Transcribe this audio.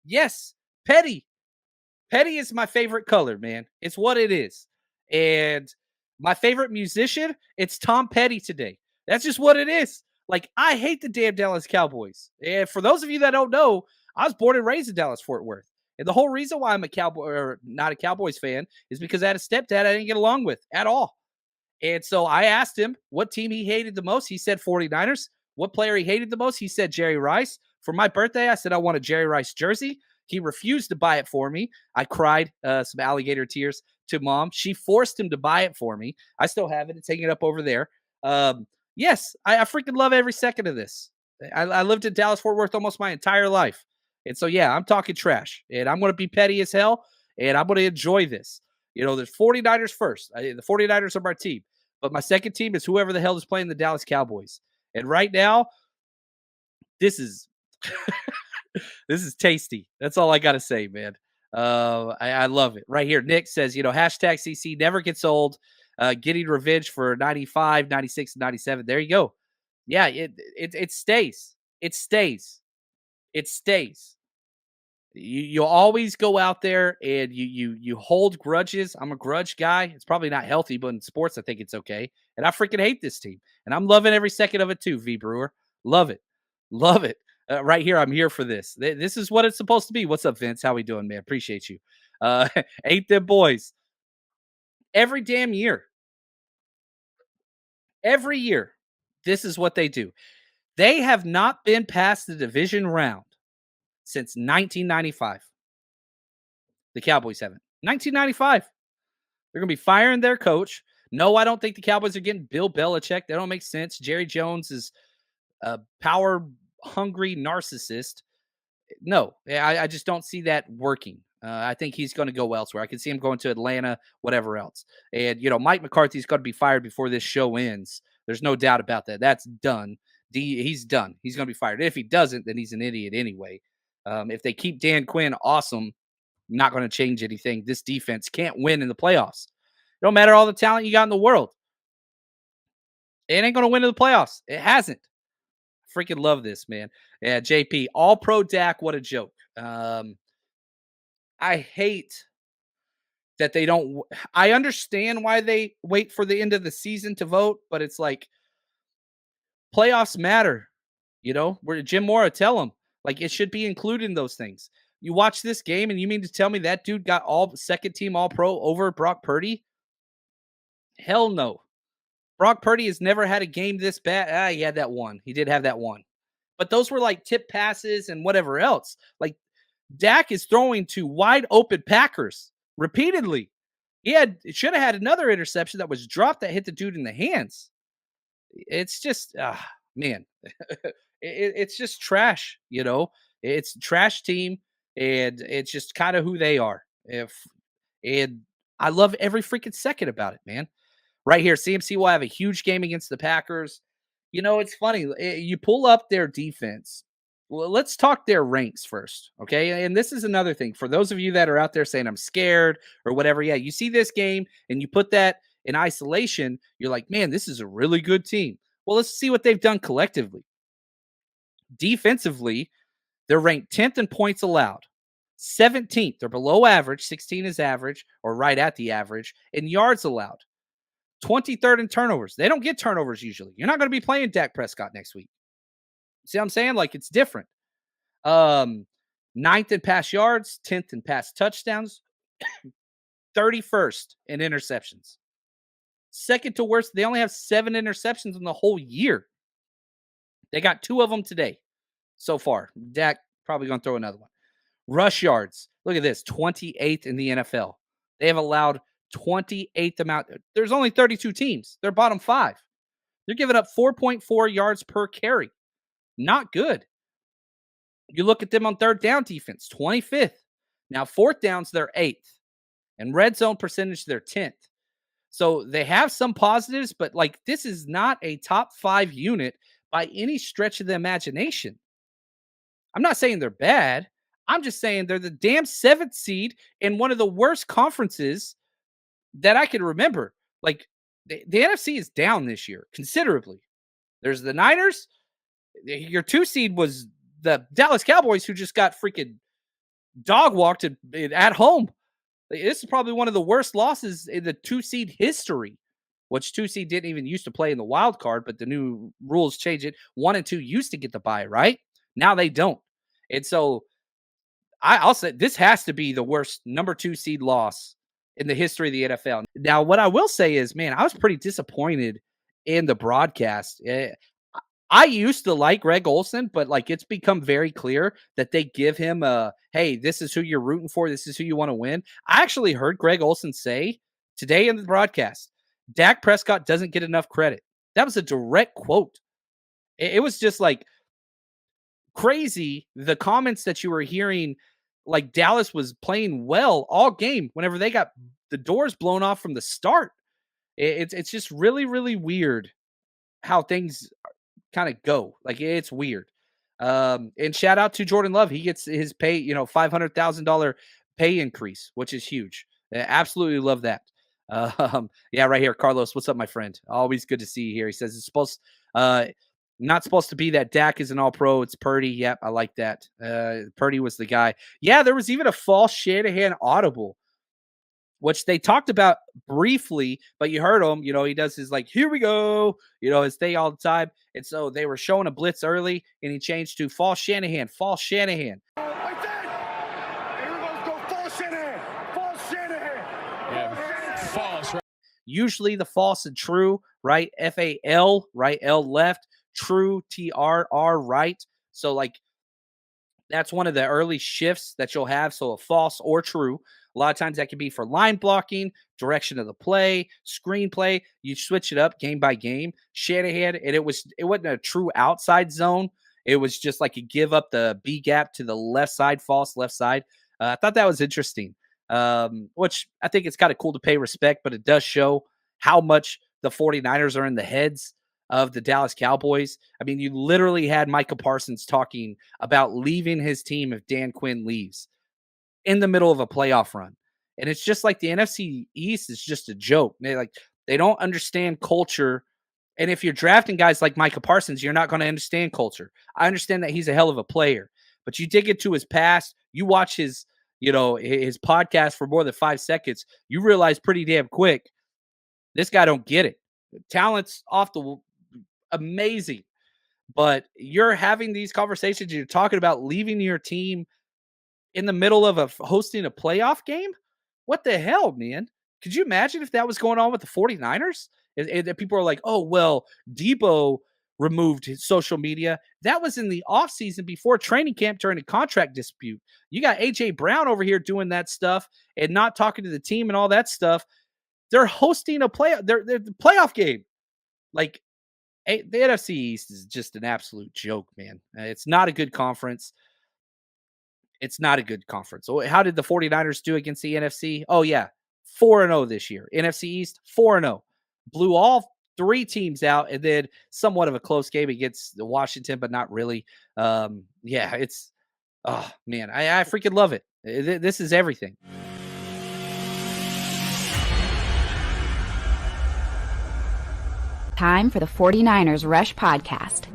Yes, petty. Petty is my favorite color, man. It's what it is. And my favorite musician, it's Tom Petty today. That's just what it is. Like, I hate the damn Dallas Cowboys. And for those of you that don't know, I was born and raised in Dallas, Fort Worth. And the whole reason why I'm a Cowboy or not a Cowboys fan is because I had a stepdad I didn't get along with at all. And so I asked him what team he hated the most. He said 49ers. What player he hated the most? He said Jerry Rice. For my birthday, I said I want a Jerry Rice jersey. He refused to buy it for me. I cried some alligator tears to mom. She forced him to buy it for me. I still have it. It's hanging up over there. Yes, I freaking love every second of this. I lived in Dallas, Fort Worth almost my entire life. And so, yeah, I'm talking trash. And I'm going to be petty as hell. And I'm going to enjoy this. You know, there's 49ers first. The 49ers are my team. But my second team is whoever the hell is playing the Dallas Cowboys. And right now, this is this is tasty. That's all I got to say, man. I love it. Right here, Nick says, hashtag CC never gets old. Getting revenge for 95, 96, and 97. There you go. Yeah, it stays. It stays. It stays. You always go out there and you hold grudges. I'm a grudge guy. It's probably not healthy, but in sports, I think it's okay. And I freaking hate this team, and I'm loving every second of it too. V Brewer, love it, love it. Right here, I'm here for this. This is what it's supposed to be. What's up, Vince? How we doing, man? Appreciate you. Ain't them boys every damn year? Every year, this is what they do. They have not been past the division round since 1995. The Cowboys haven't. 1995. They're going to be firing their coach. No, I don't think the Cowboys are getting Bill Belichick. That don't make sense. Jerry Jones is a power hungry narcissist. No, I just don't see that working. I think he's going to go elsewhere. I can see him going to Atlanta, whatever else. And, Mike McCarthy's going to be fired before this show ends. There's no doubt about that. That's done. He's done. He's going to be fired. If he doesn't, then he's an idiot anyway. If they keep Dan Quinn, awesome. Not going to change anything. This defense can't win in the playoffs. It don't matter all the talent you got in the world. It ain't going to win in the playoffs. It hasn't. Freaking love this, man. Yeah, JP, all pro Dak. What a joke. I hate that they don't. I understand why they wait for the end of the season to vote, but it's like playoffs matter. Where Jim Mora tell them like it should be included in those things. You watch this game and you mean to tell me that dude got all second team all pro over Brock Purdy? Hell no. Brock Purdy has never had a game this bad. He had that one. He did have that one. But those were like tip passes and whatever else. Like Dak is throwing to wide open Packers repeatedly. Should have had another interception that was dropped that hit the dude in the hands. It's just, man, it's just trash. It's a trash team, and it's just kind of who they are. And I love every freaking second about it, man. Right here, CMC will have a huge game against the Packers. It's funny. You pull up their defense. Well, let's talk their ranks first, okay? And this is another thing. For those of you that are out there saying, I'm scared or whatever, yeah, you see this game and you put that in isolation, you're like, man, this is a really good team. Well, let's see what they've done collectively. Defensively, they're ranked 10th in points allowed. 17th, they're below average. 16 is average or right at the average. In yards allowed. 23rd in turnovers. They don't get turnovers usually. You're not going to be playing Dak Prescott next week. See what I'm saying? Like, it's different. 9th in pass yards, 10th in pass touchdowns, 31st in interceptions. Second to worst, they only have 7 interceptions in the whole year. They got 2 of them today so far. Dak probably going to throw another one. Rush yards. Look at this, 28th in the NFL. They have allowed 28th amount. There's only 32 teams. They're bottom 5. They're giving up 4.4 yards per carry. Not good. You look at them on third down defense, 25th. Now, fourth downs, they're 8th. And red zone percentage, they're 10th. So they have some positives, but like this is not a top 5 unit by any stretch of the imagination. I'm not saying they're bad. I'm just saying they're the damn 7th seed in one of the worst conferences that I can remember. Like the NFC is down this year considerably. There's the Niners. Your 2 seed was the Dallas Cowboys, who just got freaking dog walked at home. This is probably one of the worst losses in the 2-seed history, which 2-seed didn't even used to play in the wild card, but the new rules change it. 1 and 2 used to get the bye, right? Now they don't. And so I'll say this has to be the worst number 2 seed loss in the history of the NFL. Now, what I will say is, man, I was pretty disappointed in the broadcast. I used to like Greg Olsen, but like it's become very clear that they give him hey, this is who you're rooting for. This is who you want to win. I actually heard Greg Olsen say today in the broadcast, Dak Prescott doesn't get enough credit. That was a direct quote. It was just like crazy. The comments that you were hearing, like Dallas was playing well all game whenever they got the doors blown off from the start. It's just really, really weird how things kind of go. Like it's weird. And shout out to Jordan Love. He gets his pay, $500,000 pay increase, which is huge. I absolutely love that. Yeah, right here, Carlos. What's up, my friend? Always good to see you here. He says it's not supposed to be that Dak is an all-pro. It's Purdy. Yep, I like that. Purdy was the guy. Yeah, there was even a false Shanahan audible, which they talked about briefly, but you heard him. He does his like, here we go, his thing all the time. And so they were showing a blitz early, and he changed to false Shanahan, false Shanahan. Like that. Everyone's go false Shanahan, false Shanahan. Yeah, false. Right? Usually the false and true, right? FAL, right? L left. True, TRR, right? So like that's one of the early shifts that you'll have. So a false or true. A lot of times that can be for line blocking, direction of the play, screenplay. You switch it up game by game. Shanahan, and it wasn't a true outside zone. It was just like you give up the B gap to the left side, false left side. I thought that was interesting, which I think it's kind of cool to pay respect, but it does show how much the 49ers are in the heads of the Dallas Cowboys. I mean, you literally had Micah Parsons talking about leaving his team if Dan Quinn leaves in the middle of a playoff run. And it's just like the NFC East is just a joke. They don't understand culture. And if you're drafting guys like Micah Parsons, you're not going to understand culture. I understand that he's a hell of a player, but you dig into his past, you watch his podcast for more than 5 seconds, you realize pretty damn quick, this guy don't get it. Talent's off the amazing, but you're having these conversations. You're talking about leaving your team in the middle of hosting a playoff game. What the hell, man? Could you imagine if that was going on with the 49ers? And people are like, oh, well, Debo removed his social media. That was in the offseason before training camp during a contract dispute. You got A.J. Brown over here doing that stuff and not talking to the team and all that stuff. They're hosting a the playoff game. Like, the NFC East is just an absolute joke, man. It's not a good conference. It's not a good conference. So how did the 49ers do against the NFC? Oh, yeah. 4-0 this year. NFC East, 4-0. Blew all 3 teams out, and then somewhat of a close game against Washington, but not really. Yeah, it's – oh, man, I freaking love it. This is everything. Time for the 49ers Rush Podcast.